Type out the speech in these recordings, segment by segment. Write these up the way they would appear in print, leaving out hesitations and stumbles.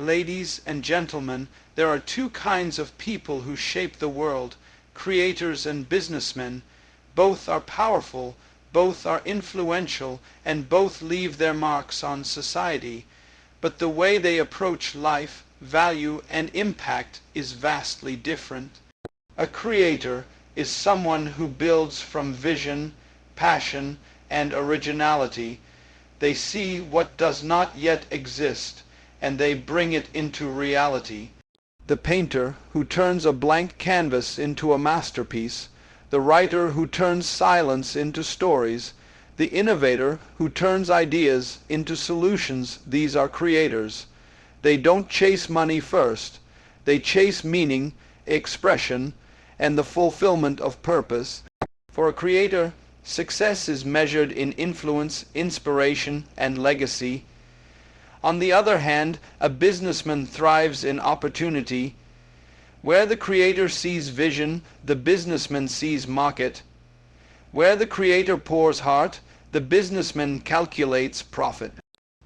Ladies and gentlemen, there are two kinds of people who shape the world, creators and businessmen. Both are powerful, both are influential, and both leave their marks on society. But the way they approach life, value, and impact is vastly different. A creator is someone who builds from vision, passion, and originality. They see what does not yet exist, and they bring it into reality. The painter who turns a blank canvas into a masterpiece, the writer who turns silence into stories, the innovator who turns ideas into solutions, these are creators. They don't chase money first. They chase meaning, expression, and the fulfillment of purpose. For a creator, success is measured in influence, inspiration, and legacy. On the other hand, a businessman thrives in opportunity. Where the creator sees vision, the businessman sees market. Where the creator pours heart, the businessman calculates profit.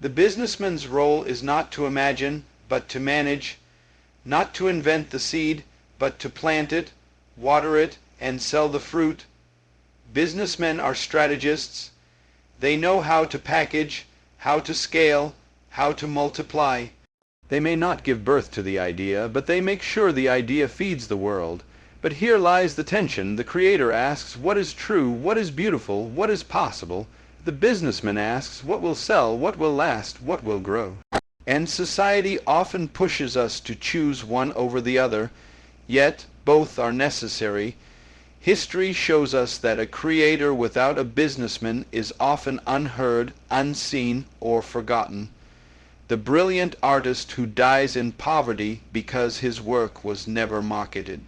The businessman's role is not to imagine, but to manage, not to invent the seed, but to plant it, water it, and sell the fruit. Businessmen are strategists. They know how to package, how to scale, how to multiply. They may not give birth to the idea, but they make sure the idea feeds the world. But here lies the tension. The creator asks, what is true, what is beautiful, what is possible? The businessman asks, what will sell, what will last, what will grow? And society often pushes us to choose one over the other, yet both are necessary. History shows us that a creator without a businessman is often unheard, unseen, or forgotten. The brilliant artist who dies in poverty because his work was never marketed.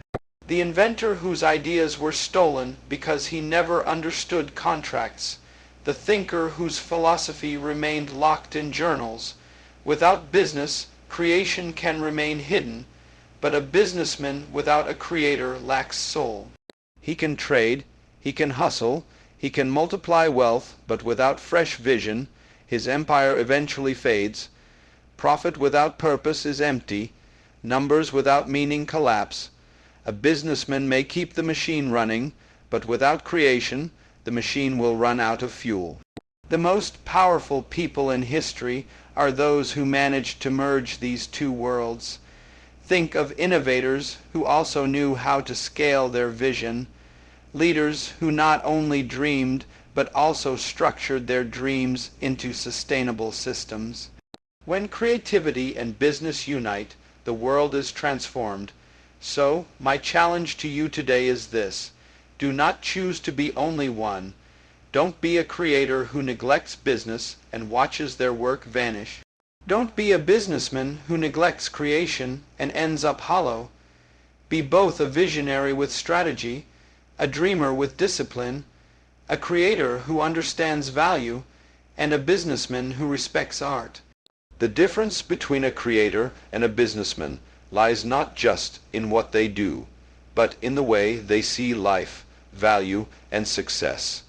The inventor whose ideas were stolen because he never understood contracts. The thinker whose philosophy remained locked in journals. Without business, creation can remain hidden, but a businessman without a creator lacks soul. He can trade, he can hustle, he can multiply wealth, but without fresh vision, his empire eventually fades. Profit without purpose is empty. Numbers without meaning collapse. A businessman may keep the machine running, but without creation, the machine will run out of fuel. The most powerful people in history are those who managed to merge these two worlds. Think of innovators who also knew how to scale their vision, leaders who not only dreamed, but also structured their dreams into sustainable systems. When creativity and business unite, the world is transformed. So, my challenge to you today is this. Do not choose to be only one. Don't be a creator who neglects business and watches their work vanish. Don't be a businessman who neglects creation and ends up hollow. Be both a visionary with strategy, a dreamer with discipline, a creator who understands value, and a businessman who respects art. The difference between a creator and a businessman lies not just in what they do, but in the way they see life, value, and success.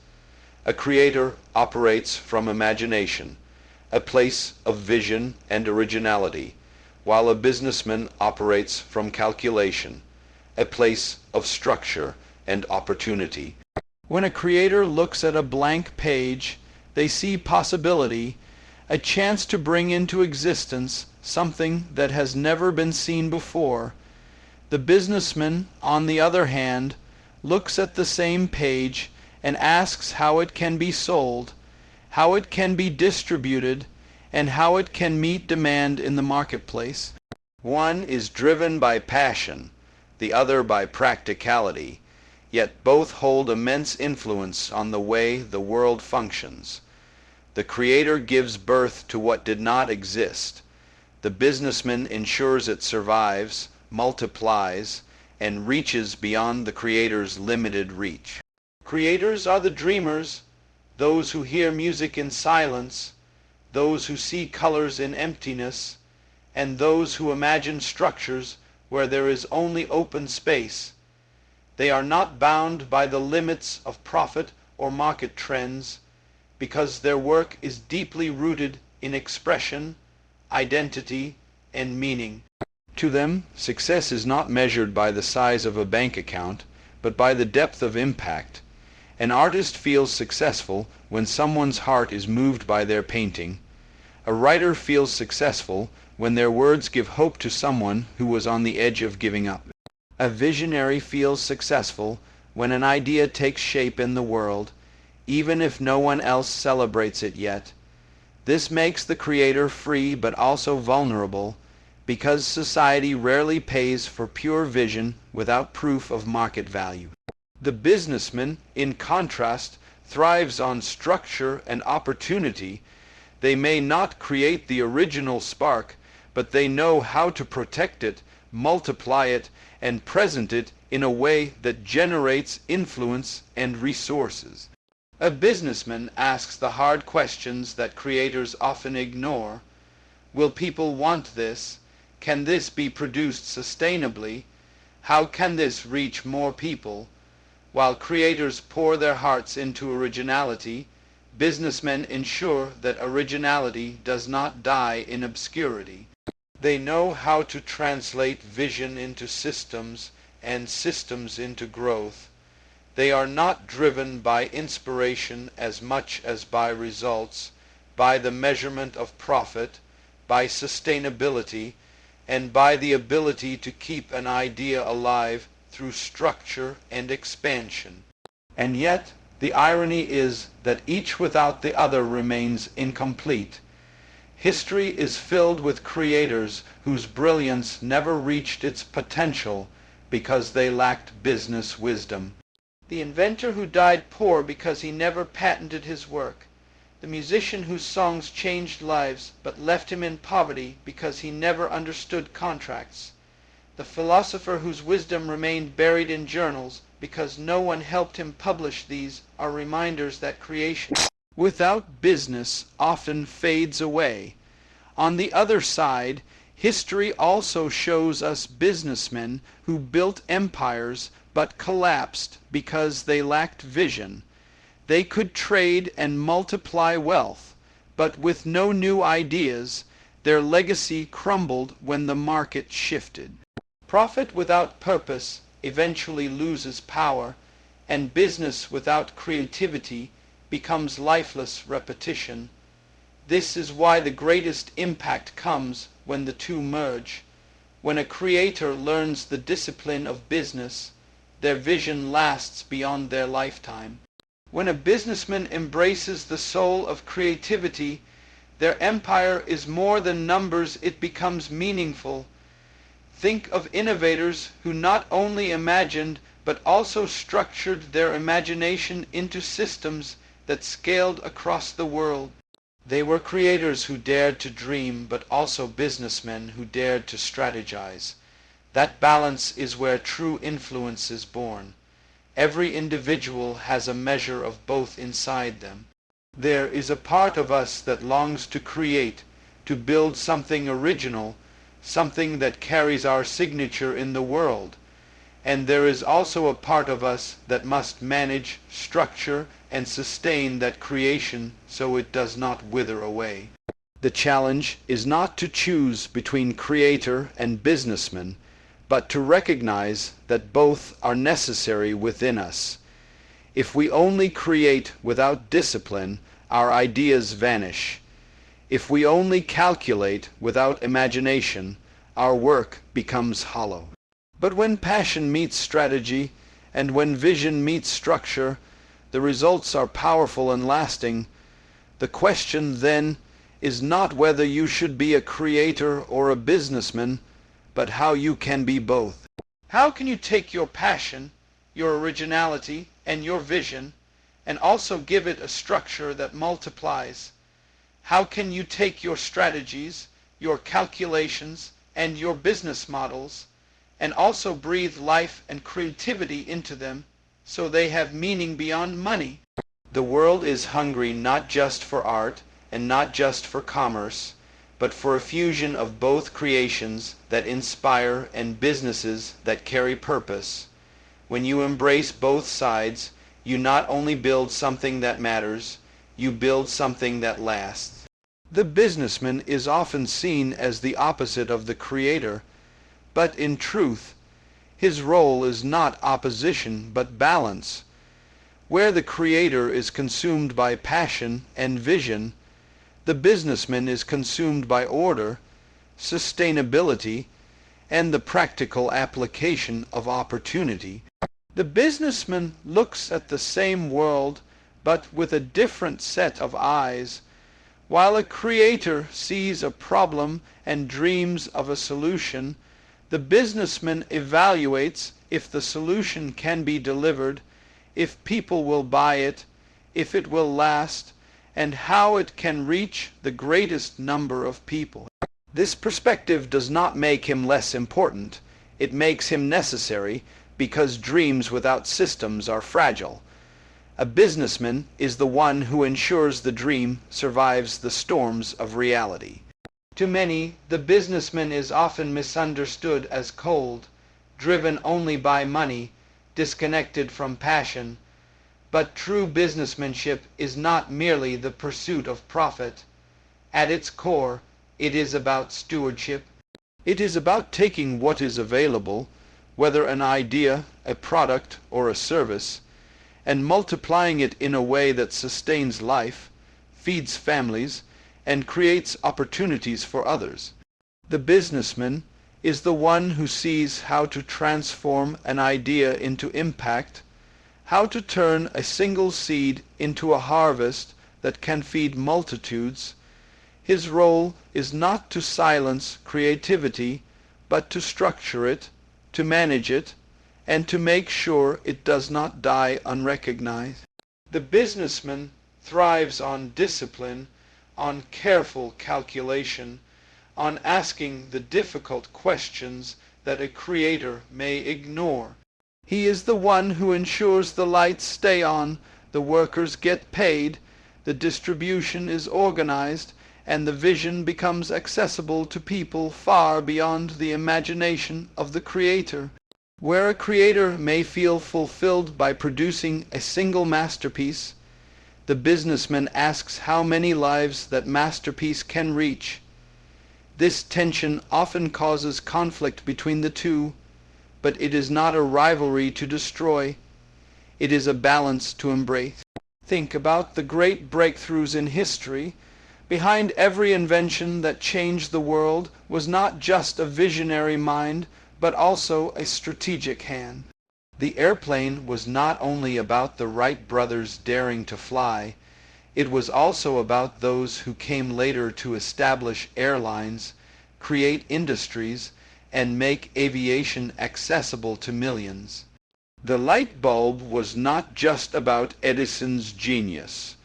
A creator operates from imagination, a place of vision and originality, while a businessman operates from calculation, a place of structure and opportunity. When a creator looks at a blank page, they see possibility, a chance to bring into existence something that has never been seen before. The businessman, on the other hand, looks at the same page and asks how it can be sold, how it can be distributed, and how it can meet demand in the marketplace. One is driven by passion, the other by practicality, yet both hold immense influence on the way the world functions. The creator gives birth to what did not exist. The businessman ensures it survives, multiplies, and reaches beyond the creator's limited reach. Creators are the dreamers, those who hear music in silence, those who see colors in emptiness, and those who imagine structures where there is only open space. They are not bound by the limits of profit or market trends, because their work is deeply rooted in expression, identity, and meaning. To them, success is not measured by the size of a bank account, but by the depth of impact. An artist feels successful when someone's heart is moved by their painting. A writer feels successful when their words give hope to someone who was on the edge of giving up. A visionary feels successful when an idea takes shape in the world, even if no one else celebrates it yet. This makes the creator free but also vulnerable, because society rarely pays for pure vision without proof of market value. The businessman, in contrast, thrives on structure and opportunity. They may not create the original spark, but they know how to protect it, multiply it, and present it in a way that generates influence and resources. A businessman asks the hard questions that creators often ignore. Will people want this? Can this be produced sustainably? How can this reach more people? While creators pour their hearts into originality, businessmen ensure that originality does not die in obscurity. They know how to translate vision into systems and systems into growth. They are not driven by inspiration as much as by results, by the measurement of profit, by sustainability, and by the ability to keep an idea alive through structure and expansion. And yet, the irony is that each without the other remains incomplete. History is filled with creators whose brilliance never reached its potential because they lacked business wisdom. The inventor who died poor because he never patented his work. The musician whose songs changed lives but left him in poverty because he never understood contracts. The philosopher whose wisdom remained buried in journals because no one helped him publish these are reminders that creation without business often fades away. On the other side, history also shows us businessmen who built empires but collapsed because they lacked vision. They could trade and multiply wealth, but with no new ideas, their legacy crumbled when the market shifted. Profit without purpose eventually loses power, and business without creativity becomes lifeless repetition. This is why the greatest impact comes when the two merge. When a creator learns the discipline of business, their vision lasts beyond their lifetime. When a businessman embraces the soul of creativity, their empire is more than numbers, it becomes meaningful. Think of innovators who not only imagined but also structured their imagination into systems that scaled across the world. They were creators who dared to dream, but also businessmen who dared to strategize. That balance is where true influence is born. Every individual has a measure of both inside them. There is a part of us that longs to create, to build something original, something that carries our signature in the world. And there is also a part of us that must manage, structure, and sustain that creation so it does not wither away. The challenge is not to choose between creator and businessman, but to recognize that both are necessary within us. If we only create without discipline, our ideas vanish. If we only calculate without imagination, our work becomes hollow. But when passion meets strategy, and when vision meets structure, the results are powerful and lasting. The question then is not whether you should be a creator or a businessman, but how you can be both. How can you take your passion, your originality, and your vision, and also give it a structure that multiplies? How can you take your strategies, your calculations, and your business models, and also breathe life and creativity into them so they have meaning beyond money? The world is hungry not just for art and not just for commerce, but for a fusion of both creations that inspire and businesses that carry purpose. When you embrace both sides, you not only build something that matters, you build something that lasts. The businessman is often seen as the opposite of the creator, but in truth, his role is not opposition but balance. Where the creator is consumed by passion and vision, the businessman is consumed by order, sustainability, and the practical application of opportunity. The businessman looks at the same world but with a different set of eyes, while a creator sees a problem and dreams of a solution. The businessman evaluates if the solution can be delivered, if people will buy it, if it will last, and how it can reach the greatest number of people. This perspective does not make him less important. It makes him necessary, because dreams without systems are fragile. A businessman is the one who ensures the dream survives the storms of reality. To many, the businessman is often misunderstood as cold, driven only by money, disconnected from passion. But true businessmanship is not merely the pursuit of profit. At its core, it is about stewardship. It is about taking what is available, whether an idea, a product, or a service, and multiplying it in a way that sustains life, feeds families, and creates opportunities for others. The businessman is the one who sees how to transform an idea into impact, how to turn a single seed into a harvest that can feed multitudes. His role is not to silence creativity, but to structure it, to manage it, and to make sure it does not die unrecognized. The businessman thrives on discipline, on careful calculation, on asking the difficult questions that a creator may ignore. He is the one who ensures the lights stay on, the workers get paid, the distribution is organized, and the vision becomes accessible to people far beyond the imagination of the creator. Where a creator may feel fulfilled by producing a single masterpiece, the businessman asks how many lives that masterpiece can reach. This tension often causes conflict between the two, but it is not a rivalry to destroy. It is a balance to embrace. Think about the great breakthroughs in history. Behind every invention that changed the world was not just a visionary mind, but also a strategic hand. The airplane was not only about the Wright brothers daring to fly, it was also about those who came later to establish airlines, create industries, and make aviation accessible to millions. The light bulb was not just about Edison's genius,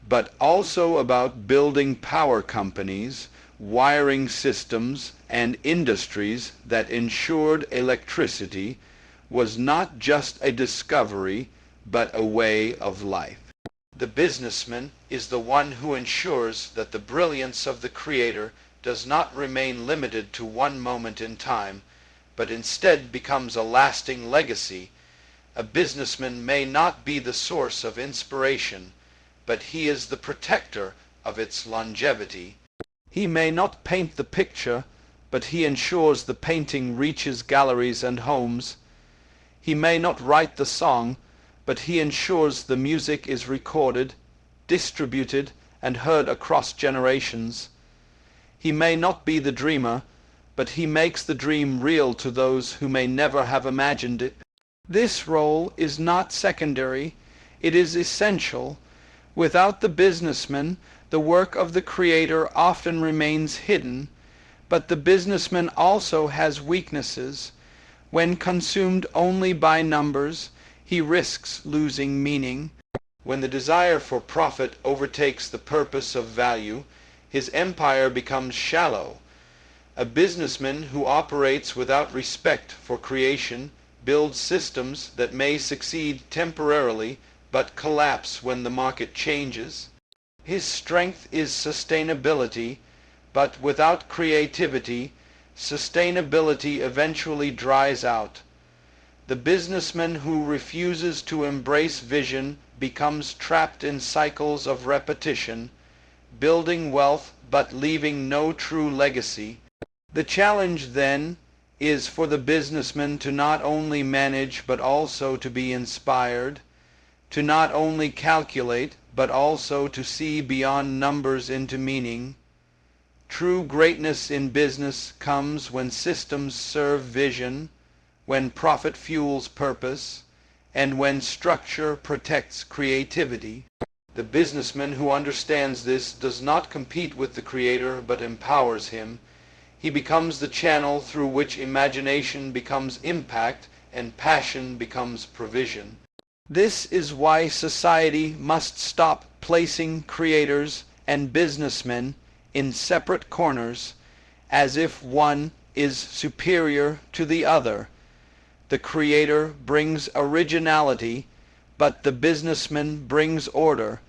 but also about building power companies, wiring systems, and industries that ensured electricity was not just a discovery, but a way of life. The businessman is the one who ensures that the brilliance of the creator does not remain limited to one moment in time, but instead becomes a lasting legacy. A businessman may not be the source of inspiration, but he is the protector of its longevity. He may not paint the picture, but he ensures the painting reaches galleries and homes. He may not write the song, but he ensures the music is recorded, distributed, and heard across generations. He may not be the dreamer, but he makes the dream real to those who may never have imagined it. This role is not secondary, it is essential. Without the businessman, the work of the creator often remains hidden, but the businessman also has weaknesses. When consumed only by numbers, he risks losing meaning. When the desire for profit overtakes the purpose of value, his empire becomes shallow. A businessman who operates without respect for creation builds systems that may succeed temporarily but collapse when the market changes. His strength is sustainability, but without creativity, sustainability eventually dries out. The businessman who refuses to embrace vision becomes trapped in cycles of repetition, building wealth but leaving no true legacy. The challenge, then, is for the businessman to not only manage but also to be inspired, to not only calculate but also to see beyond numbers into meaning. True greatness in business comes when systems serve vision, when profit fuels purpose, and when structure protects creativity. The businessman who understands this does not compete with the creator but empowers him. He becomes the channel through which imagination becomes impact and passion becomes provision. This is why society must stop placing creators and businessmen in separate corners as if one is superior to the other. The creator brings originality, but the businessman brings order.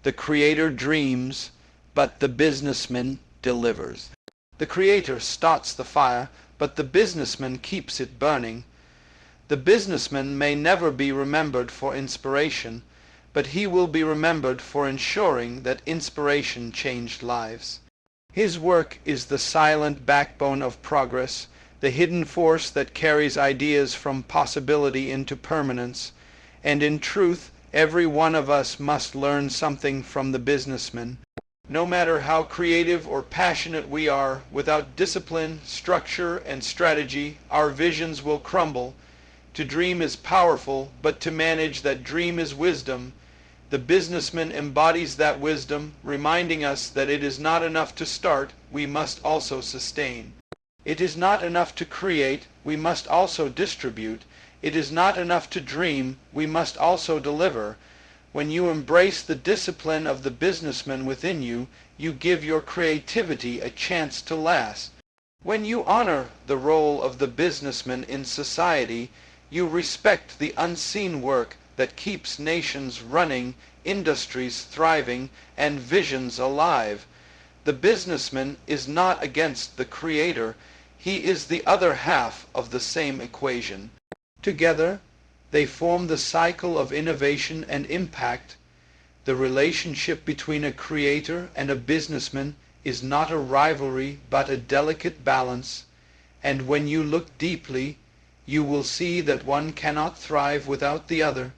The creator dreams, but the businessman delivers. The creator starts the fire, but the businessman keeps it burning. The businessman may never be remembered for inspiration, but he will be remembered for ensuring that inspiration changed lives. His work is the silent backbone of progress, the hidden force that carries ideas from possibility into permanence, and in truth, every one of us must learn something from the businessman. No matter how creative or passionate we are, without discipline, structure, and strategy, our visions will crumble. To dream is powerful, but to manage that dream is wisdom. The businessman embodies that wisdom, reminding us that it is not enough to start, we must also sustain. It is not enough to create, we must also distribute. It is not enough to dream, we must also deliver. When you embrace the discipline of the businessman within you, you give your creativity a chance to last. When you honor the role of the businessman in society, you respect the unseen work that keeps nations running, industries thriving, and visions alive. The businessman is not against the creator, he is the other half of the same equation. Together, they form the cycle of innovation and impact. The relationship between a creator and a businessman is not a rivalry but a delicate balance, and when you look deeply, you will see that one cannot thrive without the other.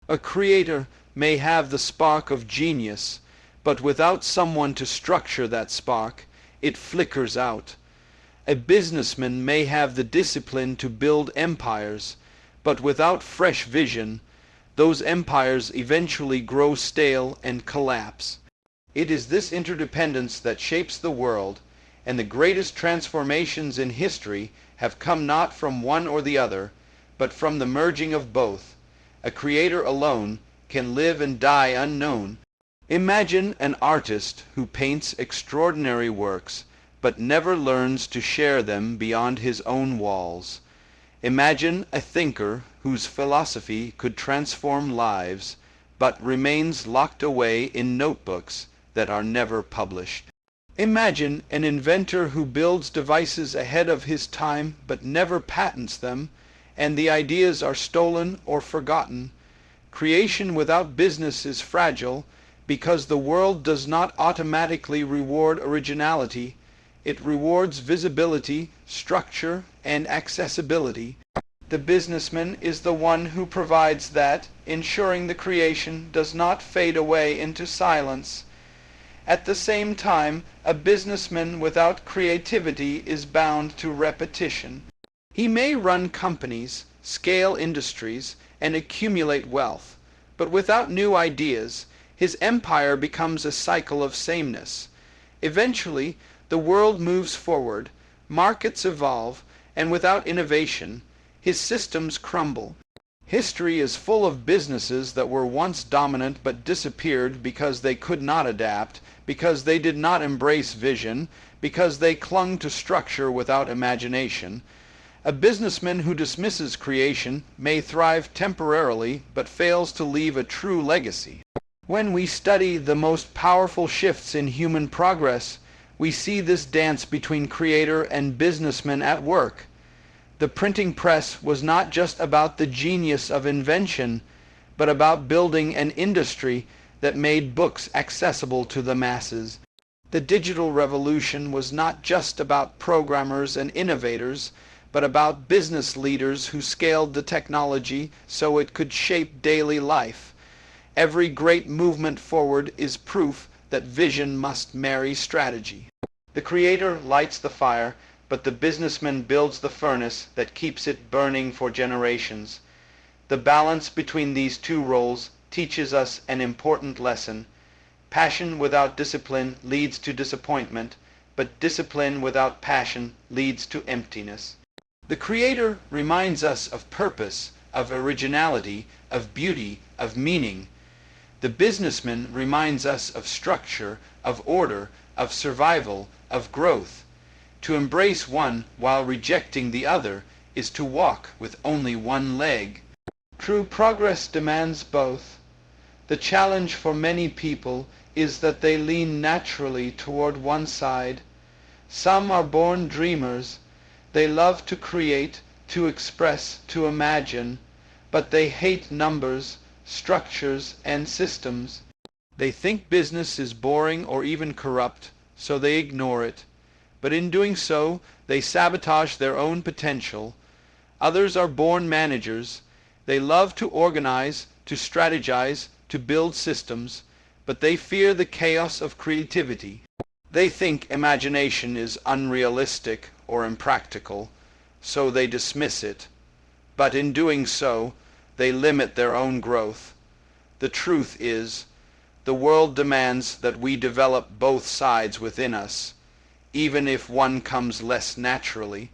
A creator may have the spark of genius, but without someone to structure that spark, it flickers out. A businessman may have the discipline to build empires, but without fresh vision, those empires eventually grow stale and collapse. It is this interdependence that shapes the world, and the greatest transformations in history have come not from one or the other, but from the merging of both. A creator alone can live and die unknown. Imagine an artist who paints extraordinary works, but never learns to share them beyond his own walls. Imagine a thinker whose philosophy could transform lives, but remains locked away in notebooks that are never published. Imagine an inventor who builds devices ahead of his time but never patents them, and the ideas are stolen or forgotten. Creation without business is fragile because the world does not automatically reward originality. It rewards visibility, structure, and accessibility. The businessman is the one who provides that, ensuring the creation does not fade away into silence. At the same time, a businessman without creativity is bound to repetition. He may run companies, scale industries, and accumulate wealth, but without new ideas, his empire becomes a cycle of sameness. Eventually, the world moves forward, markets evolve, and without innovation, his systems crumble. History is full of businesses that were once dominant but disappeared because they could not adapt, because they did not embrace vision, because they clung to structure without imagination. A businessman who dismisses creation may thrive temporarily but fails to leave a true legacy. When we study the most powerful shifts in human progress, we see this dance between creator and businessman at work. The printing press was not just about the genius of invention, but about building an industry that made books accessible to the masses. The digital revolution was not just about programmers and innovators, but about business leaders who scaled the technology so it could shape daily life. Every great movement forward is proof that vision must marry strategy. The creator lights the fire, but the businessman builds the furnace that keeps it burning for generations. The balance between these two roles teaches us an important lesson. Passion without discipline leads to disappointment, but discipline without passion leads to emptiness. The creator reminds us of purpose, of originality, of beauty, of meaning. The businessman reminds us of structure, of order, of survival, of growth. To embrace one while rejecting the other is to walk with only one leg. True progress demands both. The challenge for many people is that they lean naturally toward one side. Some are born dreamers. They love to create, to express, to imagine, but they hate numbers, structures, and systems. They think business is boring or even corrupt, so they ignore it. But in doing so, they sabotage their own potential. Others are born managers. They love to organize, to strategize, to build systems, but they fear the chaos of creativity. They think imagination is unrealistic or impractical, so they dismiss it. But in doing so, they limit their own growth. The truth is, the world demands that we develop both sides within us, even if one comes less naturally.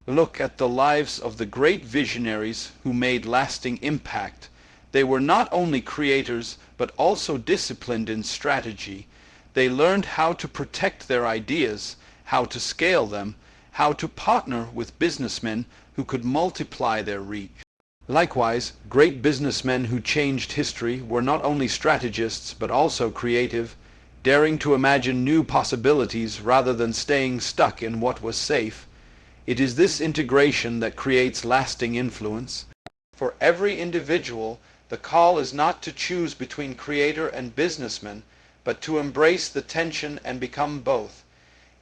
Look at the lives of the great visionaries who made lasting impact. They were not only creators, but also disciplined in strategy. They learned how to protect their ideas, how to scale them, how to partner with businessmen who could multiply their reach. Likewise, great businessmen who changed history were not only strategists, but also creative, daring to imagine new possibilities rather than staying stuck in what was safe. It is this integration that creates lasting influence. For every individual, the call is not to choose between creator and businessman, but to embrace the tension and become both.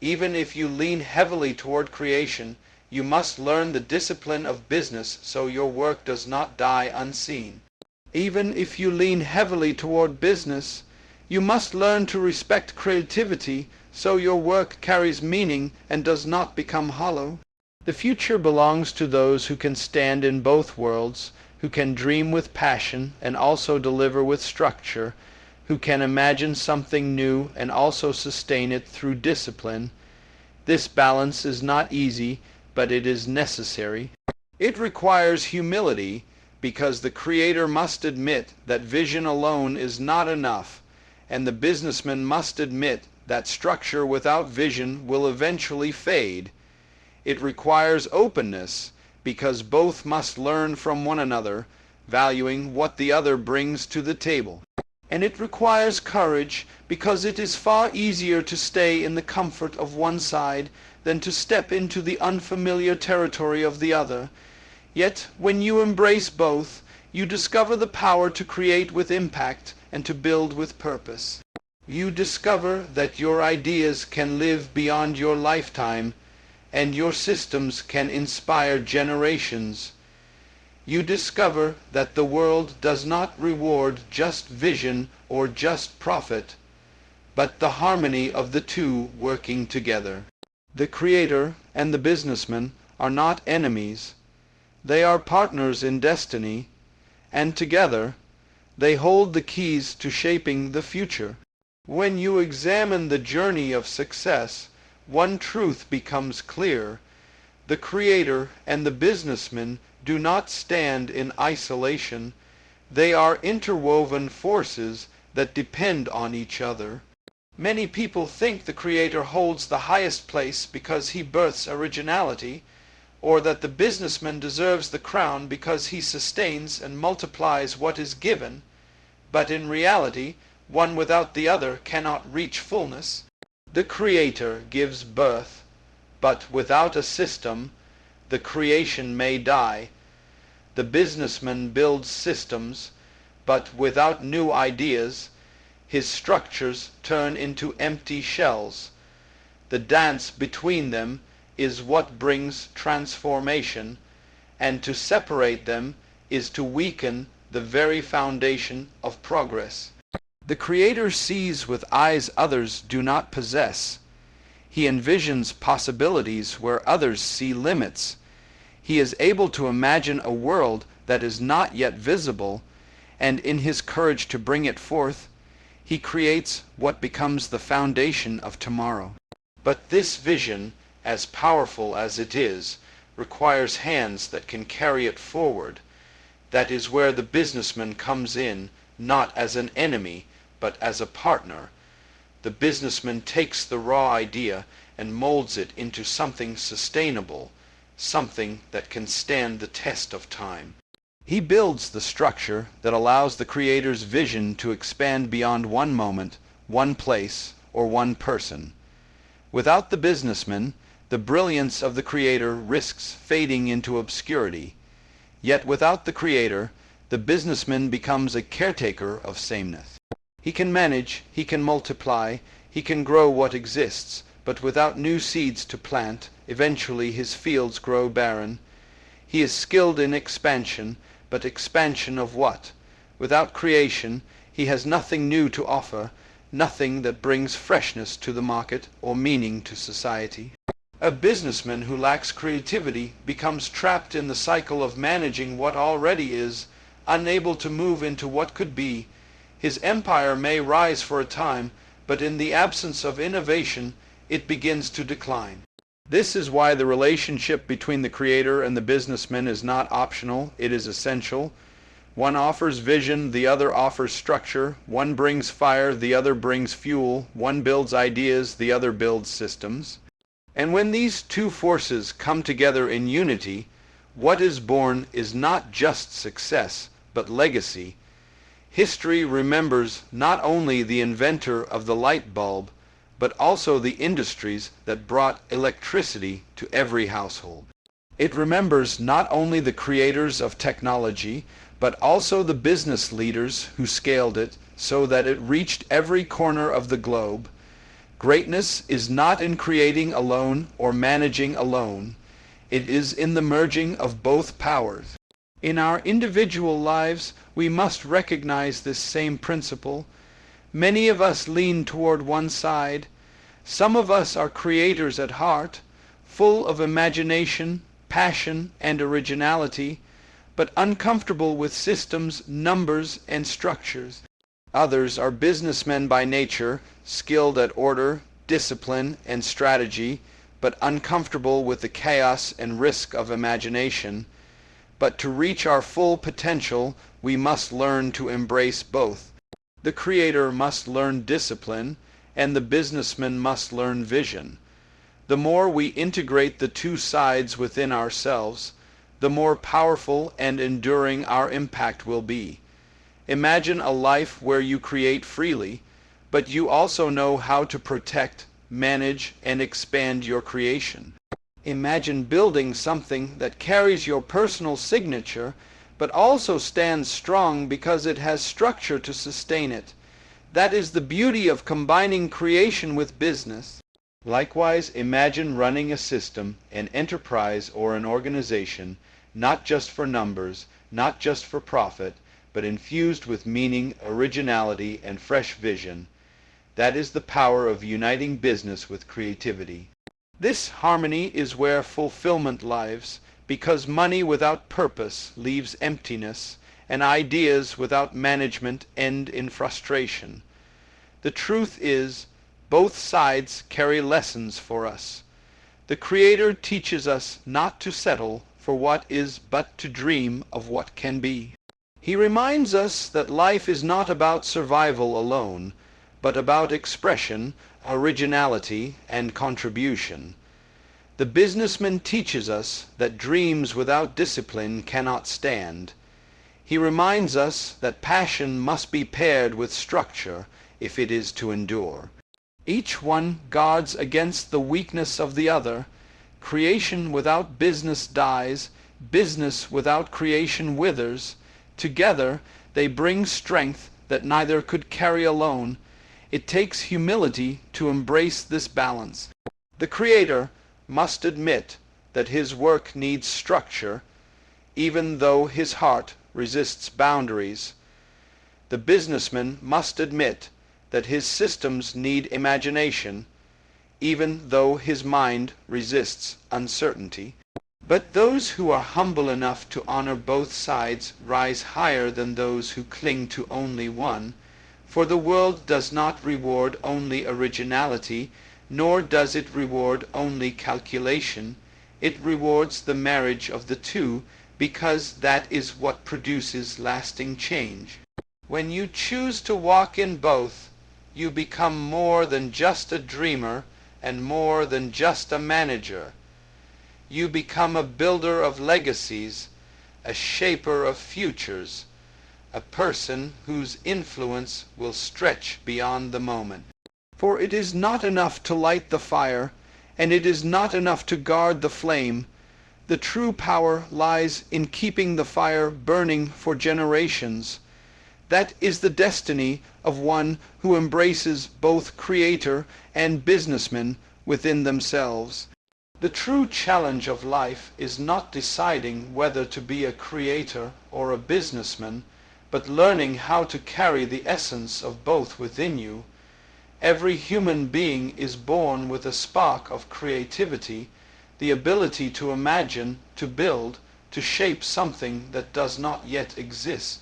Even if you lean heavily toward creation, you must learn the discipline of business so your work does not die unseen. Even if you lean heavily toward business, you must learn to respect creativity so your work carries meaning and does not become hollow. The future belongs to those who can stand in both worlds, who can dream with passion and also deliver with structure, who can imagine something new and also sustain it through discipline. This balance is not easy, but it is necessary. It requires humility, because the creator must admit that vision alone is not enough, and the businessman must admit that structure without vision will eventually fade. It requires openness, because both must learn from one another, valuing what the other brings to the table. And it requires courage, because it is far easier to stay in the comfort of one side than to step into the unfamiliar territory of the other. Yet, when you embrace both, you discover the power to create with impact and to build with purpose. You discover that your ideas can live beyond your lifetime, and your systems can inspire generations. You discover that the world does not reward just vision or just profit, but the harmony of the two working together. The creator and the businessman are not enemies. They are partners in destiny, and together they hold the keys to shaping the future. When you examine the journey of success, one truth becomes clear. The creator and the businessman do not stand in isolation. They are interwoven forces that depend on each other. Many people think the creator holds the highest place because he births originality, or that the businessman deserves the crown because he sustains and multiplies what is given. But in reality, one without the other cannot reach fullness. The creator gives birth, but without a system, the creation may die. The businessman builds systems, but without new ideas, his structures turn into empty shells. The dance between them is what brings transformation, and to separate them is to weaken the very foundation of progress. The Creator sees with eyes others do not possess. He envisions possibilities where others see limits. He is able to imagine a world that is not yet visible, and in his courage to bring it forth, he creates what becomes the foundation of tomorrow. But this vision, as powerful as it is, requires hands that can carry it forward. That is where the businessman comes in, not as an enemy, but as a partner. The businessman takes the raw idea and molds it into something sustainable, something that can stand the test of time. He builds the structure that allows the Creator's vision to expand beyond one moment, one place, or one person. Without the businessman, the brilliance of the Creator risks fading into obscurity. Yet without the Creator, the businessman becomes a caretaker of sameness. He can manage, he can multiply, he can grow what exists, but without new seeds to plant, eventually his fields grow barren. He is skilled in expansion, but expansion of what? Without creation, he has nothing new to offer, nothing that brings freshness to the market or meaning to society. A businessman who lacks creativity becomes trapped in the cycle of managing what already is, unable to move into what could be. His empire may rise for a time, but in the absence of innovation, it begins to decline. This is why the relationship between the Creator and the businessman is not optional, it is essential. One offers vision, the other offers structure. One brings fire, the other brings fuel. One builds ideas, the other builds systems. And when these two forces come together in unity, what is born is not just success, but legacy. History remembers not only the inventor of the light bulb, but also the industries that brought electricity to every household. It remembers not only the creators of technology, but also the business leaders who scaled it so that it reached every corner of the globe. Greatness is not in creating alone or managing alone. It is in the merging of both powers. In our individual lives, we must recognize this same principle. Many of us lean toward one side. Some of us are creators at heart, full of imagination, passion, and originality, but uncomfortable with systems, numbers, and structures. Others are businessmen by nature, skilled at order, discipline, and strategy, but uncomfortable with the chaos and risk of imagination. But to reach our full potential, we must learn to embrace both. The Creator must learn discipline, and the businessman must learn vision. The more we integrate the two sides within ourselves, the more powerful and enduring our impact will be. Imagine a life where you create freely, but you also know how to protect, manage, and expand your creation. Imagine building something that carries your personal signature, but also stands strong because it has structure to sustain it. That is the beauty of combining creation with business. Likewise, imagine running a system, an enterprise, or an organization, not just for numbers, not just for profit, but infused with meaning, originality, and fresh vision. That is the power of uniting business with creativity. This harmony is where fulfillment lives, because money without purpose leaves emptiness, and ideas without management end in frustration. The truth is, both sides carry lessons for us. The Creator teaches us not to settle for what is, but to dream of what can be. He reminds us that life is not about survival alone, but about expression, originality, and contribution. The businessman teaches us that dreams without discipline cannot stand. He reminds us that passion must be paired with structure if it is to endure. Each one guards against the weakness of the other. Creation without business dies, business without creation withers. Together they bring strength that neither could carry alone. It takes humility to embrace this balance. The creator must admit that his work needs structure, even though his heart resists boundaries. The businessman must admit that his systems need imagination, even though his mind resists uncertainty. But those who are humble enough to honor both sides rise higher than those who cling to only one, for the world does not reward only originality, nor does it reward only calculation. It rewards the marriage of the two, because that is what produces lasting change. When you choose to walk in both, you become more than just a dreamer and more than just a manager. You become a builder of legacies, a shaper of futures, a person whose influence will stretch beyond the moment. For it is not enough to light the fire, and it is not enough to guard the flame. The true power lies in keeping the fire burning for generations. That is the destiny of one who embraces both creator and businessman within themselves. The true challenge of life is not deciding whether to be a creator or a businessman, but learning how to carry the essence of both within you. Every human being is born with a spark of creativity, the ability to imagine, to build, to shape something that does not yet exist.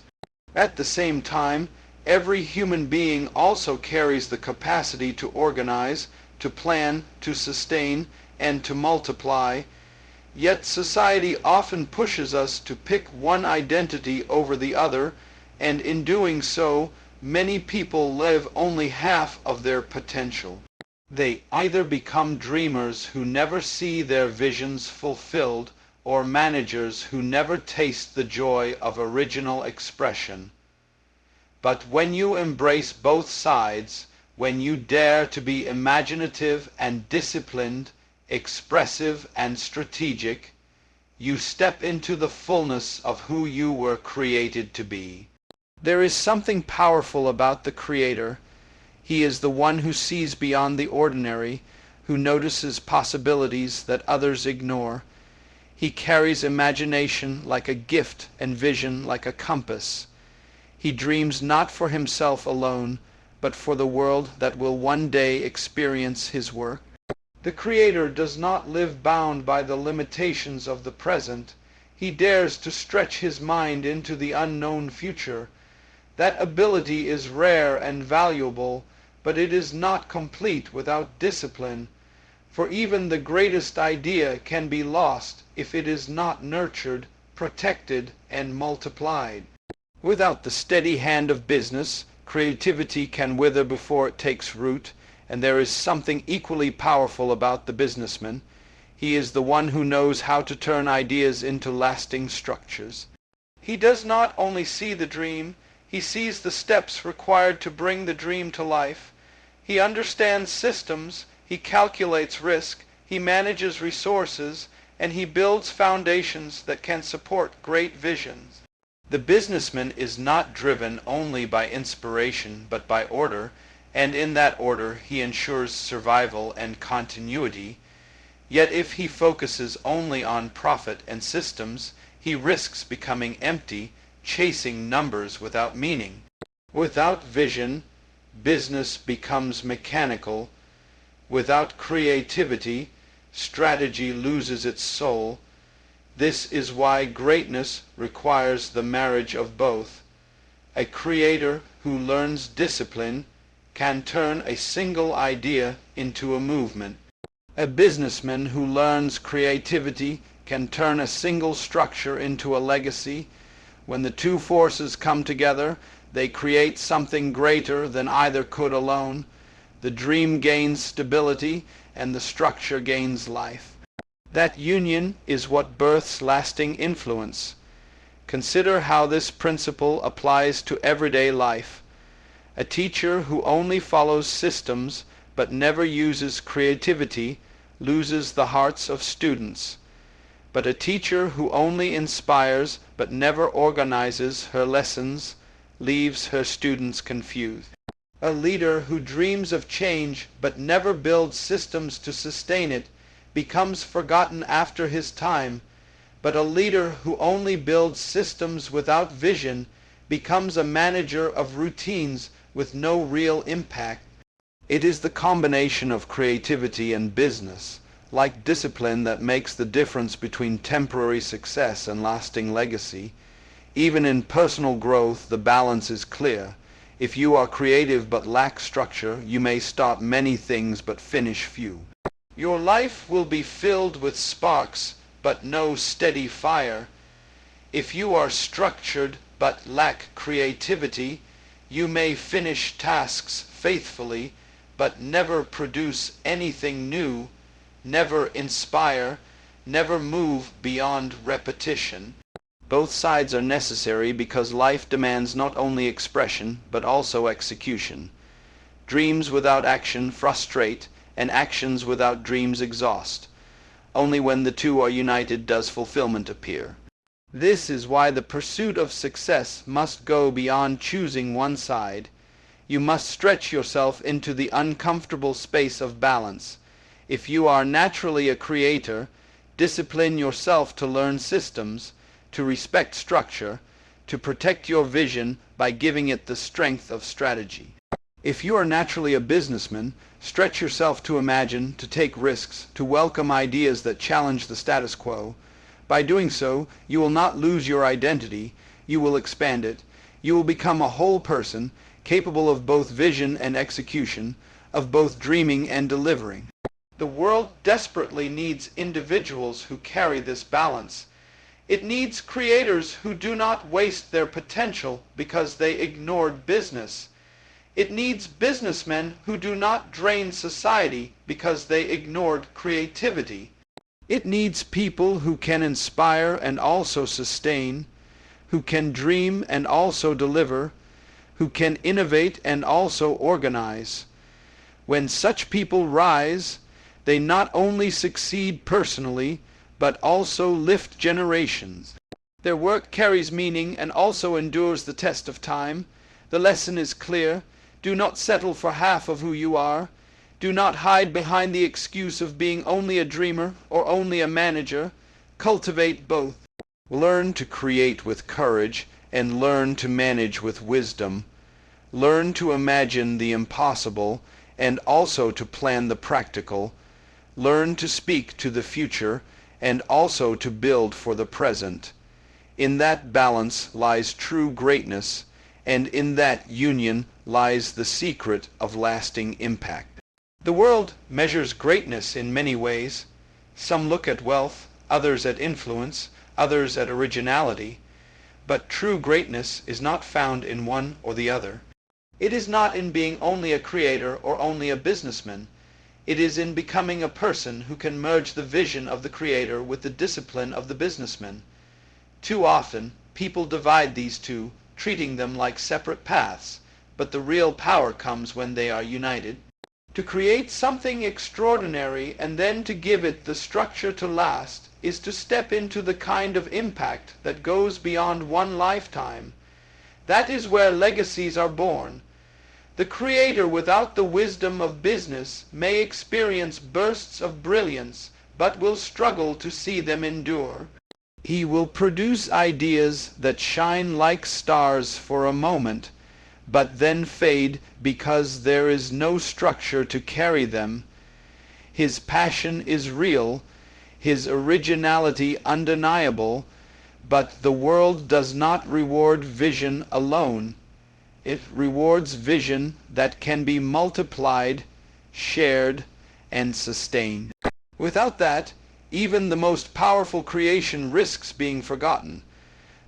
At the same time, every human being also carries the capacity to organize, to plan, to sustain, and to multiply. Yet society often pushes us to pick one identity over the other, and in doing so, many people live only half of their potential. They either become dreamers who never see their visions fulfilled, or managers who never taste the joy of original expression. But when you embrace both sides, when you dare to be imaginative and disciplined, expressive and strategic, you step into the fullness of who you were created to be. There is something powerful about the Creator. He is the one who sees beyond the ordinary, who notices possibilities that others ignore. He carries imagination like a gift and vision like a compass. He dreams not for himself alone, but for the world that will one day experience his work. The Creator does not live bound by the limitations of the present. He dares to stretch his mind into the unknown future. That ability is rare and valuable, but it is not complete without discipline, for even the greatest idea can be lost if it is not nurtured, protected, and multiplied. Without the steady hand of business, creativity can wither before it takes root, and there is something equally powerful about the businessman. He is the one who knows how to turn ideas into lasting structures. He does not only see the dream, he sees the steps required to bring the dream to life. He understands systems, he calculates risk, he manages resources, and he builds foundations that can support great visions. The businessman is not driven only by inspiration but by order, and in that order he ensures survival and continuity. Yet if he focuses only on profit and systems, he risks becoming empty, chasing numbers without meaning. Without vision, business becomes mechanical. Without creativity, strategy loses its soul. This is why greatness requires the marriage of both. A creator who learns discipline can turn a single idea into a movement. A businessman who learns creativity can turn a single structure into a legacy. When the two forces come together, they create something greater than either could alone. The dream gains stability, and the structure gains life. That union is what births lasting influence. Consider how this principle applies to everyday life. A teacher who only follows systems but never uses creativity loses the hearts of students. But a teacher who only inspires but never organizes her lessons leaves her students confused. A leader who dreams of change but never builds systems to sustain it becomes forgotten after his time, but a leader who only builds systems without vision becomes a manager of routines with no real impact. It is the combination of creativity and business, like discipline, that makes the difference between temporary success and lasting legacy. Even in personal growth, the balance is clear. If you are creative but lack structure, you may start many things but finish few. Your life will be filled with sparks but no steady fire. If you are structured but lack creativity, you may finish tasks faithfully but never produce anything new, never inspire, never move beyond repetition. Both sides are necessary because life demands not only expression but also execution. Dreams without action frustrate, and actions without dreams exhaust. Only when the two are united does fulfillment appear. This is why the pursuit of success must go beyond choosing one side. You must stretch yourself into the uncomfortable space of balance. If you are naturally a creator, discipline yourself to learn systems, to respect structure, to protect your vision by giving it the strength of strategy. If you are naturally a businessman, stretch yourself to imagine, to take risks, to welcome ideas that challenge the status quo. By doing so, you will not lose your identity, you will expand it. You will become a whole person, capable of both vision and execution, of both dreaming and delivering. The world desperately needs individuals who carry this balance. It needs creators who do not waste their potential because they ignored business. It needs businessmen who do not drain society because they ignored creativity. It needs people who can inspire and also sustain, who can dream and also deliver, who can innovate and also organize. When such people rise, they not only succeed personally, but also lift generations. Their work carries meaning and also endures the test of time. The lesson is clear. Do not settle for half of who you are. Do not hide behind the excuse of being only a dreamer or only a manager. Cultivate both. Learn to create with courage and learn to manage with wisdom. Learn to imagine the impossible and also to plan the practical. Learn to speak to the future and also to build for the present. In that balance lies true greatness, and in that union lies the secret of lasting impact. The world measures greatness in many ways. Some look at wealth, others at influence, others at originality. But true greatness is not found in one or the other. It is not in being only a creator or only a businessman. It is in becoming a person who can merge the vision of the creator with the discipline of the businessman. Too often, people divide these two, treating them like separate paths, but the real power comes when they are united. To create something extraordinary and then to give it the structure to last is to step into the kind of impact that goes beyond one lifetime. That is where legacies are born. The creator without the wisdom of business may experience bursts of brilliance, but will struggle to see them endure. He will produce ideas that shine like stars for a moment, but then fade because there is no structure to carry them. His passion is real, his originality undeniable, but the world does not reward vision alone. It rewards vision that can be multiplied, shared, and sustained. Without that, even the most powerful creation risks being forgotten.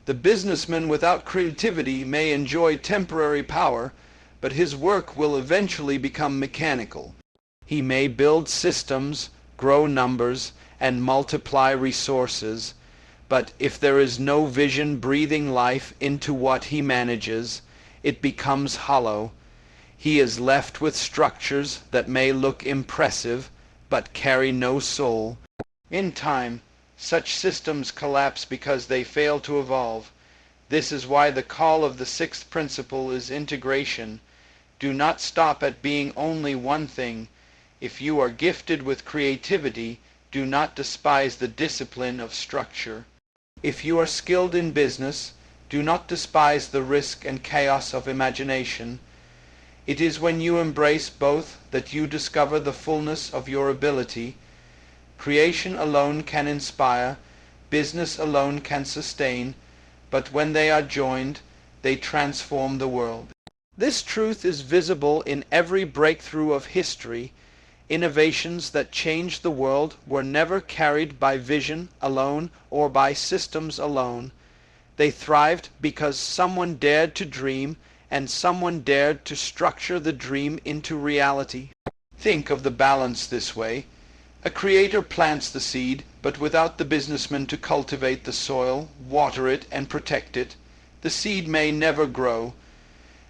The businessman without creativity may enjoy temporary power, but his work will eventually become mechanical. He may build systems, grow numbers, and multiply resources, but if there is no vision breathing life into what he manages, it becomes hollow. He is left with structures that may look impressive, but carry no soul. In time, such systems collapse because they fail to evolve. This is why the call of the sixth principle is integration. Do not stop at being only one thing. If you are gifted with creativity, do not despise the discipline of structure. If you are skilled in business, do not despise the risk and chaos of imagination. It is when you embrace both that you discover the fullness of your ability. Creation alone can inspire, business alone can sustain, but when they are joined, they transform the world. This truth is visible in every breakthrough of history. Innovations that changed the world were never carried by vision alone or by systems alone. They thrived because someone dared to dream, and someone dared to structure the dream into reality. Think of the balance this way. A creator plants the seed, but without the businessman to cultivate the soil, water it, and protect it, the seed may never grow.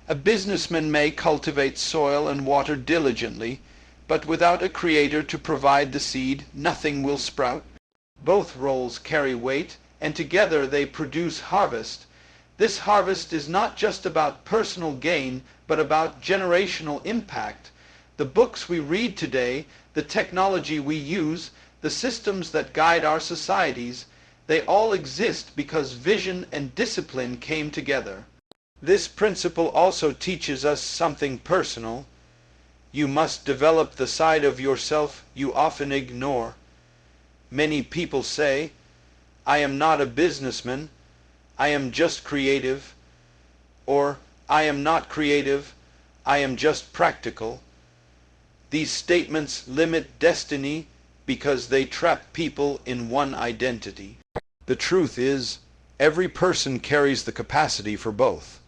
A businessman may cultivate soil and water diligently, but without a creator to provide the seed, nothing will sprout. Both roles carry weight, and together they produce harvest. This harvest is not just about personal gain, but about generational impact. The books we read today, the technology we use, the systems that guide our societies, they all exist because vision and discipline came together. This principle also teaches us something personal. You must develop the side of yourself you often ignore. Many people say, "I am not a businessman, I am just creative," or "I am not creative, I am just practical." These statements limit destiny because they trap people in one identity. The truth is, every person carries the capacity for both.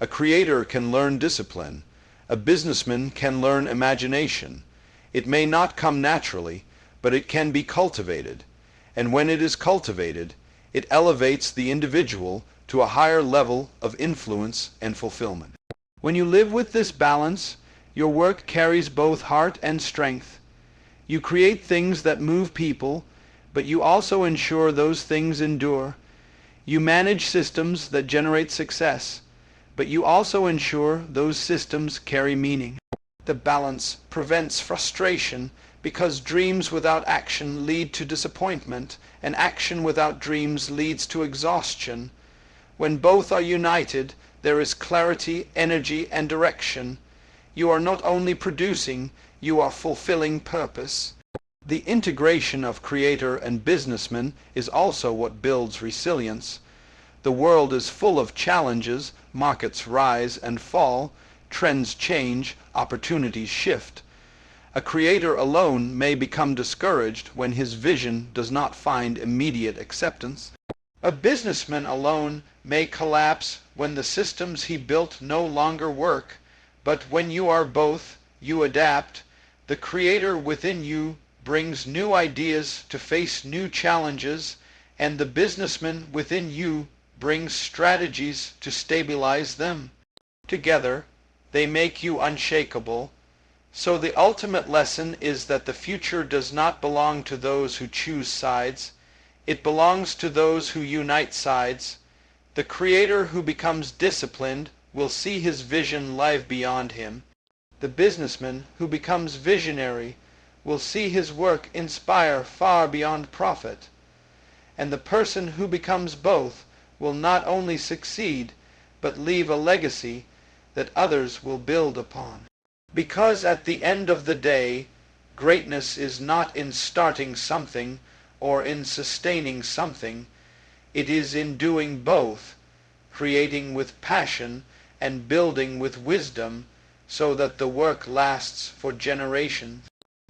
A creator can learn discipline. A businessman can learn imagination. It may not come naturally, but it can be cultivated. And when it is cultivated, it elevates the individual to a higher level of influence and fulfillment. When you live with this balance, your work carries both heart and strength. You create things that move people, but you also ensure those things endure. You manage systems that generate success, but you also ensure those systems carry meaning. The balance prevents frustration because dreams without action lead to disappointment, and action without dreams leads to exhaustion. When both are united, there is clarity, energy, and direction. You are not only producing, you are fulfilling purpose. The integration of creator and businessman is also what builds resilience. The world is full of challenges, markets rise and fall, trends change, opportunities shift. A creator alone may become discouraged when his vision does not find immediate acceptance. A businessman alone may collapse when the systems he built no longer work, but when you are both, you adapt. The creator within you brings new ideas to face new challenges, and the businessman within you brings strategies to stabilize them. Together, they make you unshakable. So the ultimate lesson is that the future does not belong to those who choose sides. It belongs to those who unite sides. The creator who becomes disciplined will see his vision live beyond him. The businessman who becomes visionary will see his work inspire far beyond profit. And the person who becomes both will not only succeed, but leave a legacy that others will build upon. Because at the end of the day, greatness is not in starting something or in sustaining something. It is in doing both, creating with passion and building with wisdom, so that the work lasts for generations.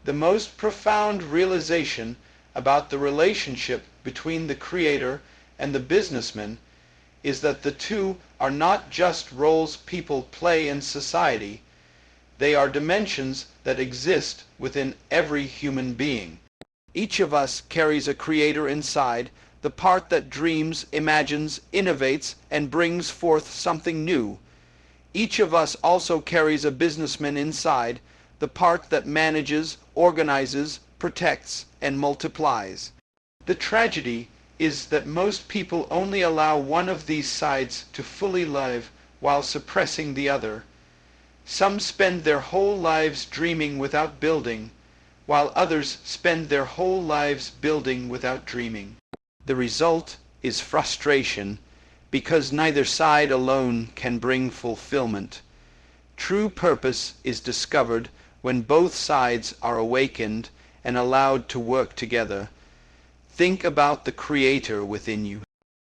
The most profound realization about the relationship between the creator and the businessman is that the two are not just roles people play in society. They are dimensions that exist within every human being. Each of us carries a creator inside, the part that dreams, imagines, innovates, and brings forth something new. Each of us also carries a businessman inside, the part that manages, organizes, protects, and multiplies. The tragedy is that most people only allow one of these sides to fully live while suppressing the other. Some spend their whole lives dreaming without building, while others spend their whole lives building without dreaming. The result is frustration, because neither side alone can bring fulfillment. True purpose is discovered when both sides are awakened and allowed to work together. Think about the Creator within you.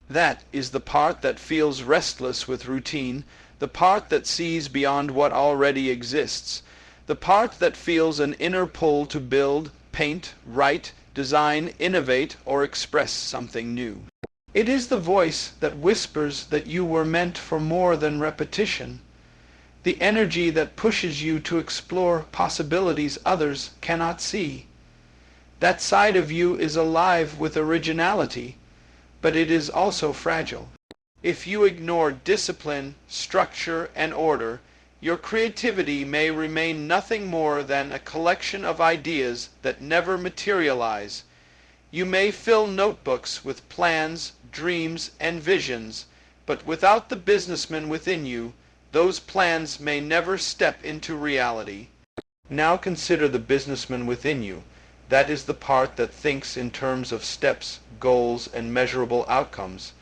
That is the part that feels restless with routine, the part that sees beyond what already exists, the part that feels an inner pull to build, paint, write, design, innovate, or express something new. It is the voice that whispers that you were meant for more than repetition, the energy that pushes you to explore possibilities others cannot see. That side of you is alive with originality, but it is also fragile. If you ignore discipline, structure, and order, your creativity may remain nothing more than a collection of ideas that never materialize. You may fill notebooks with plans, dreams, and visions, but without the businessman within you, those plans may never step into reality. Now consider the businessman within you. That is the part that thinks in terms of steps, goals, and measurable outcomes.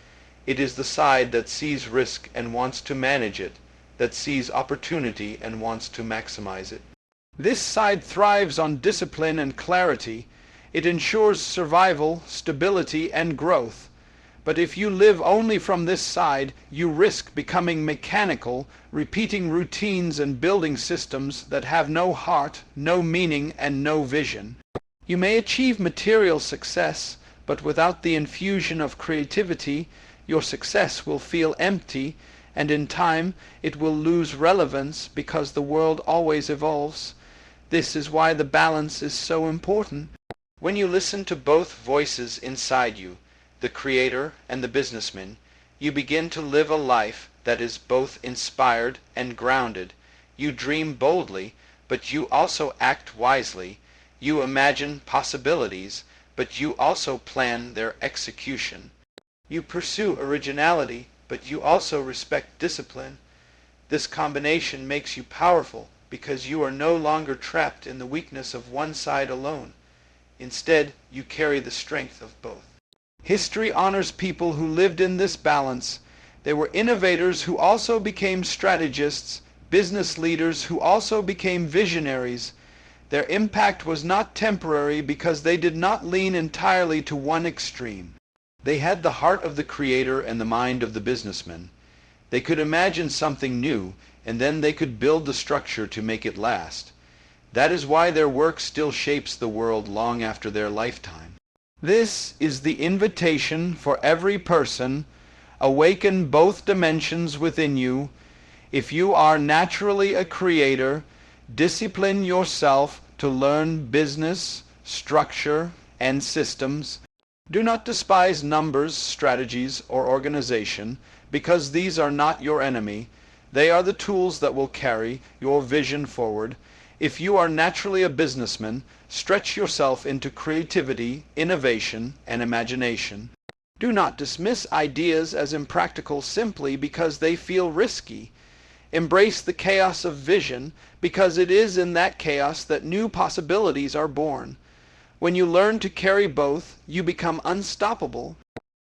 It is the side that sees risk and wants to manage it, that sees opportunity and wants to maximize it. This side thrives on discipline and clarity. It ensures survival, stability, and growth. But if you live only from this side, you risk becoming mechanical, repeating routines and building systems that have no heart, no meaning, and no vision. You may achieve material success, but without the infusion of creativity, your success will feel empty, and in time it will lose relevance because the world always evolves. This is why the balance is so important. When you listen to both voices inside you, the creator and the businessman, you begin to live a life that is both inspired and grounded. You dream boldly, but you also act wisely. You imagine possibilities, but you also plan their execution. You pursue originality, but you also respect discipline. This combination makes you powerful because you are no longer trapped in the weakness of one side alone. Instead, you carry the strength of both. History honors people who lived in this balance. They were innovators who also became strategists, business leaders who also became visionaries. Their impact was not temporary because they did not lean entirely to one extreme. They had the heart of the creator and the mind of the businessman. They could imagine something new, and then they could build the structure to make it last. That is why their work still shapes the world long after their lifetime. This is the invitation for every person. Awaken both dimensions within you. If you are naturally a creator, discipline yourself to learn business, structure, and systems. Do not despise numbers, strategies, or organization, because these are not your enemy. They are the tools that will carry your vision forward. If you are naturally a businessman, stretch yourself into creativity, innovation, and imagination. Do not dismiss ideas as impractical simply because they feel risky. Embrace the chaos of vision, because it is in that chaos that new possibilities are born. When you learn to carry both, you become unstoppable.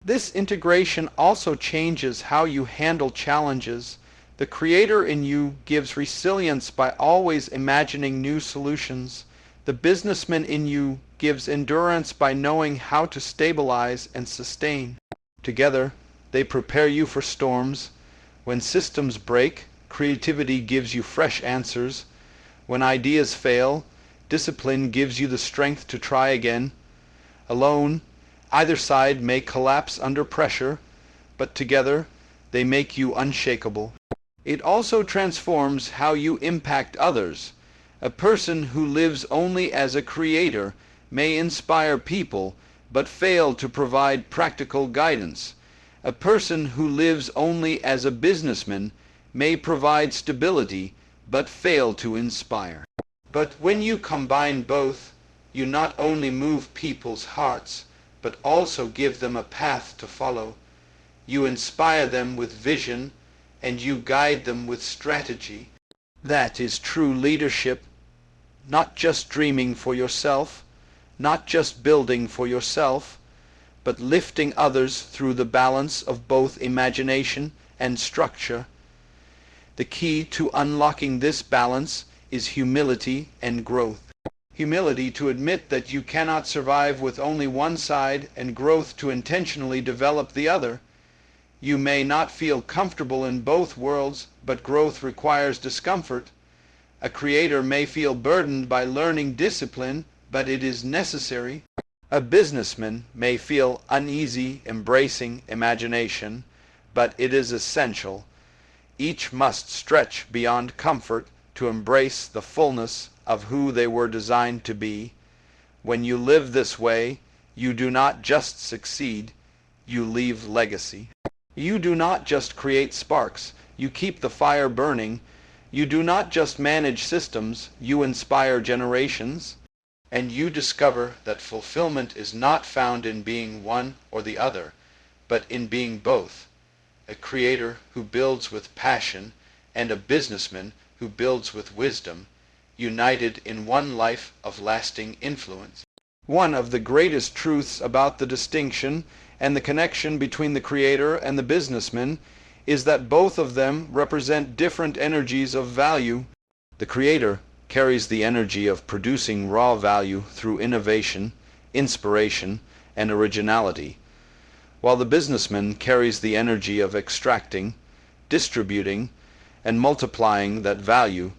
This integration also changes how you handle challenges. The creator in you gives resilience by always imagining new solutions. The businessman in you gives endurance by knowing how to stabilize and sustain. Together, they prepare you for storms. When systems break, creativity gives you fresh answers. When ideas fail, discipline gives you the strength to try again. Alone, either side may collapse under pressure, but together, they make you unshakable. It also transforms how you impact others. A person who lives only as a creator may inspire people, but fail to provide practical guidance. A person who lives only as a businessman may provide stability, but fail to inspire. But when you combine both, you not only move people's hearts, but also give them a path to follow. You inspire them with vision, and you guide them with strategy. That is true leadership, not just dreaming for yourself, not just building for yourself, but lifting others through the balance of both imagination and structure. The key to unlocking this balance is humility and growth. Humility to admit that you cannot survive with only one side, and growth to intentionally develop the other. You may not feel comfortable in both worlds, but growth requires discomfort. A creator may feel burdened by learning discipline, but it is necessary. A businessman may feel uneasy embracing imagination, but it is essential. Each must stretch beyond comfort to embrace the fullness of who they were designed to be. When you live this way, you do not just succeed, you leave legacy. You do not just create sparks, you keep the fire burning. You do not just manage systems, you inspire generations. And you discover that fulfillment is not found in being one or the other, but in being both. A creator who builds with passion and a businessman who builds with wisdom, united in one life of lasting influence. One of the greatest truths about the distinction and the connection between the creator and the businessman is that both of them represent different energies of value. The creator carries the energy of producing raw value through innovation, inspiration, and originality, while the businessman carries the energy of extracting, distributing, and multiplying that value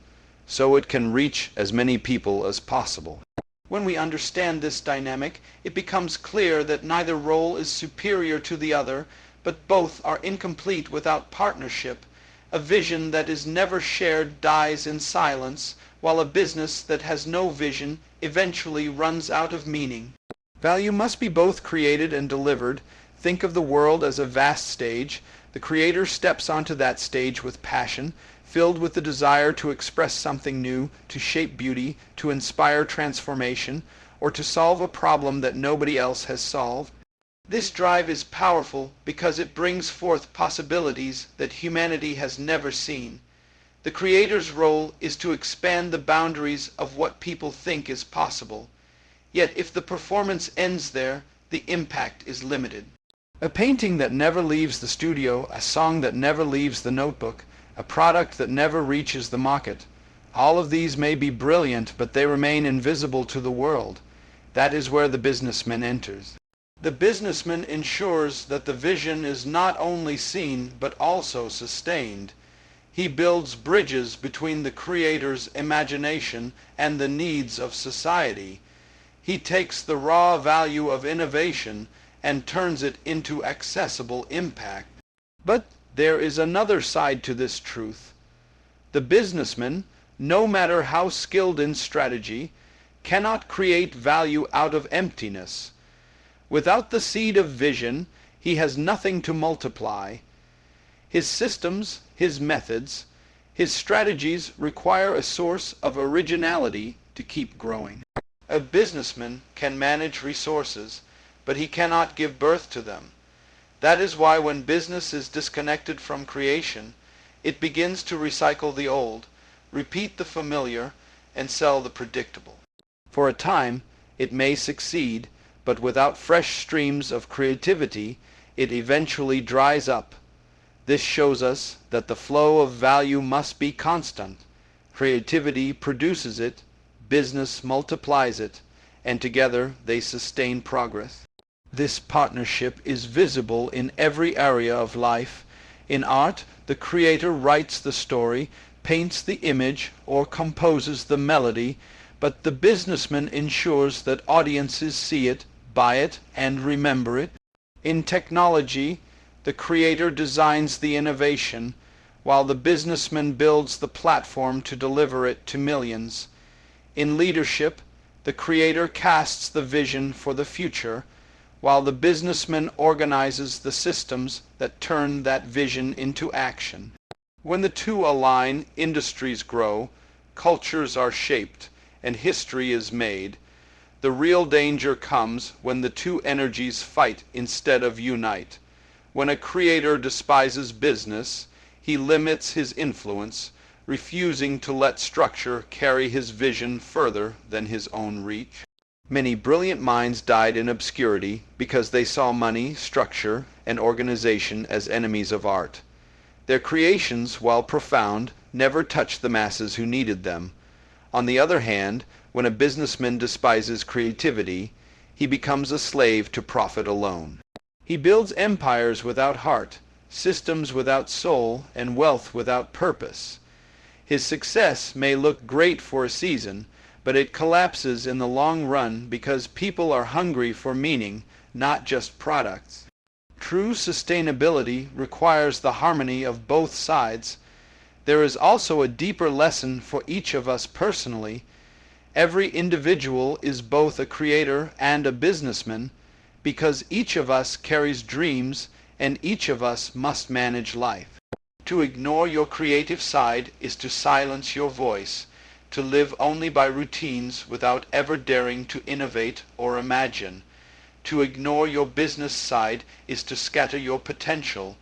so it can reach as many people as possible. When we understand this dynamic, it becomes clear that neither role is superior to the other, but both are incomplete without partnership. A vision that is never shared dies in silence, while a business that has no vision eventually runs out of meaning. Value must be both created and delivered. Think of the world as a vast stage. The creator steps onto that stage with passion, filled with the desire to express something new, to shape beauty, to inspire transformation, or to solve a problem that nobody else has solved. This drive is powerful because it brings forth possibilities that humanity has never seen. The creator's role is to expand the boundaries of what people think is possible. Yet if the performance ends there, the impact is limited. A painting that never leaves the studio, a song that never leaves the notebook, a product that never reaches the market. All of these may be brilliant, but they remain invisible to the world. That is where the businessman enters. The businessman ensures that the vision is not only seen, but also sustained. He builds bridges between the creator's imagination and the needs of society. He takes the raw value of innovation and turns it into accessible impact. But there is another side to this truth. The businessman, no matter how skilled in strategy, cannot create value out of emptiness. Without the seed of vision, he has nothing to multiply. His systems, his methods, his strategies require a source of originality to keep growing. A businessman can manage resources, but he cannot give birth to them. That is why when business is disconnected from creation, it begins to recycle the old, repeat the familiar, and sell the predictable. For a time, it may succeed, but without fresh streams of creativity, it eventually dries up. This shows us that the flow of value must be constant. Creativity produces it, business multiplies it, and together they sustain progress. This partnership is visible in every area of life. In art, the creator writes the story, paints the image, or composes the melody, but the businessman ensures that audiences see it, buy it, and remember it. In technology, the creator designs the innovation, while the businessman builds the platform to deliver it to millions. In leadership, the creator casts the vision for the future, while the businessman organizes the systems that turn that vision into action. When the two align, industries grow, cultures are shaped, and history is made. The real danger comes when the two energies fight instead of unite. When a creator despises business, he limits his influence, refusing to let structure carry his vision further than his own reach. Many brilliant minds died in obscurity because they saw money, structure, and organization as enemies of art. Their creations, while profound, never touched the masses who needed them. On the other hand, when a businessman despises creativity, he becomes a slave to profit alone. He builds empires without heart, systems without soul, and wealth without purpose. His success may look great for a season, but it collapses in the long run because people are hungry for meaning, not just products. True sustainability requires the harmony of both sides. There is also a deeper lesson for each of us personally. Every individual is both a creator and a businessman because each of us carries dreams and each of us must manage life. To ignore your creative side is to silence your voice, to live only by routines without ever daring to innovate or imagine. To ignore your business side is to scatter your potential,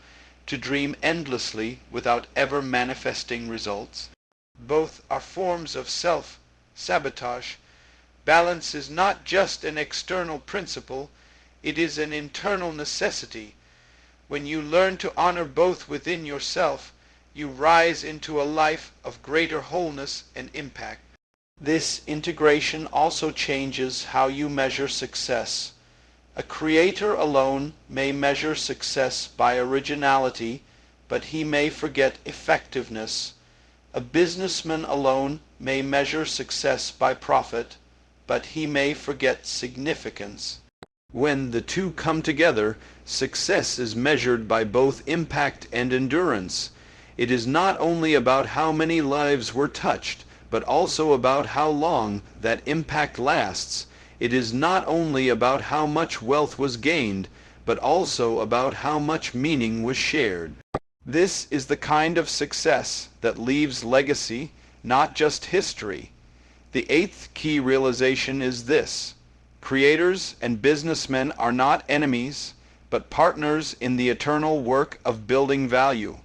to dream endlessly without ever manifesting results. Both are forms of self-sabotage. Balance is not just an external principle, it is an internal necessity. When you learn to honor both within yourself, you rise into a life of greater wholeness and impact. This integration also changes how you measure success. A creator alone may measure success by originality, but he may forget effectiveness. A businessman alone may measure success by profit, but he may forget significance. When the two come together, success is measured by both impact and endurance. It is not only about how many lives were touched, but also about how long that impact lasts. It is not only about how much wealth was gained, but also about how much meaning was shared. This is the kind of success that leaves legacy, not just history. The eighth key realization is this: creators and businessmen are not enemies, but partners in the eternal work of building value.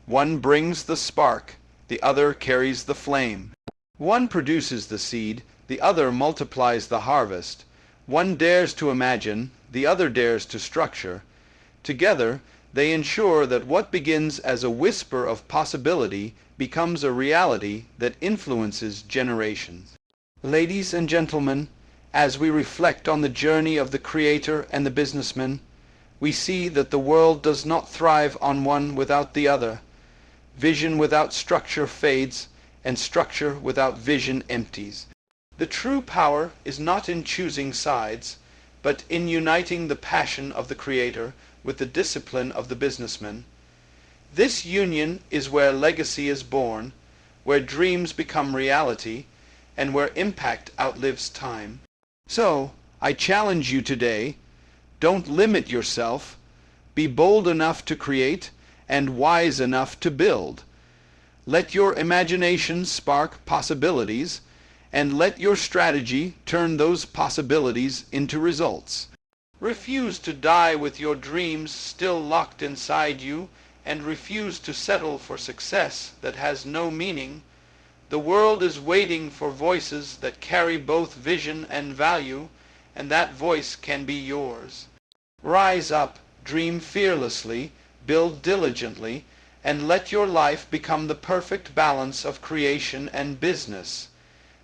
One brings the spark, the other carries the flame. One produces the seed, the other multiplies the harvest. One dares to imagine, the other dares to structure. Together, they ensure that what begins as a whisper of possibility becomes a reality that influences generations. Ladies and gentlemen, as we reflect on the journey of the creator and the businessman, we see that the world does not thrive on one without the other. Vision without structure fades, and structure without vision empties. The true power is not in choosing sides, but in uniting the passion of the creator with the discipline of the businessman. This union is where legacy is born, where dreams become reality, and where impact outlives time. So, I challenge you today, don't limit yourself, be bold enough to create, and wise enough to build. Let your imagination spark possibilities, and let your strategy turn those possibilities into results. Refuse to die with your dreams still locked inside you, and refuse to settle for success that has no meaning. The world is waiting for voices that carry both vision and value, and that voice can be yours. Rise up, dream fearlessly, build diligently, and let your life become the perfect balance of creation and business.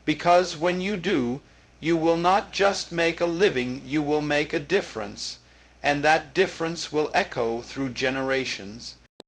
Because when you do, you will not just make a living, you will make a difference, and that difference will echo through generations.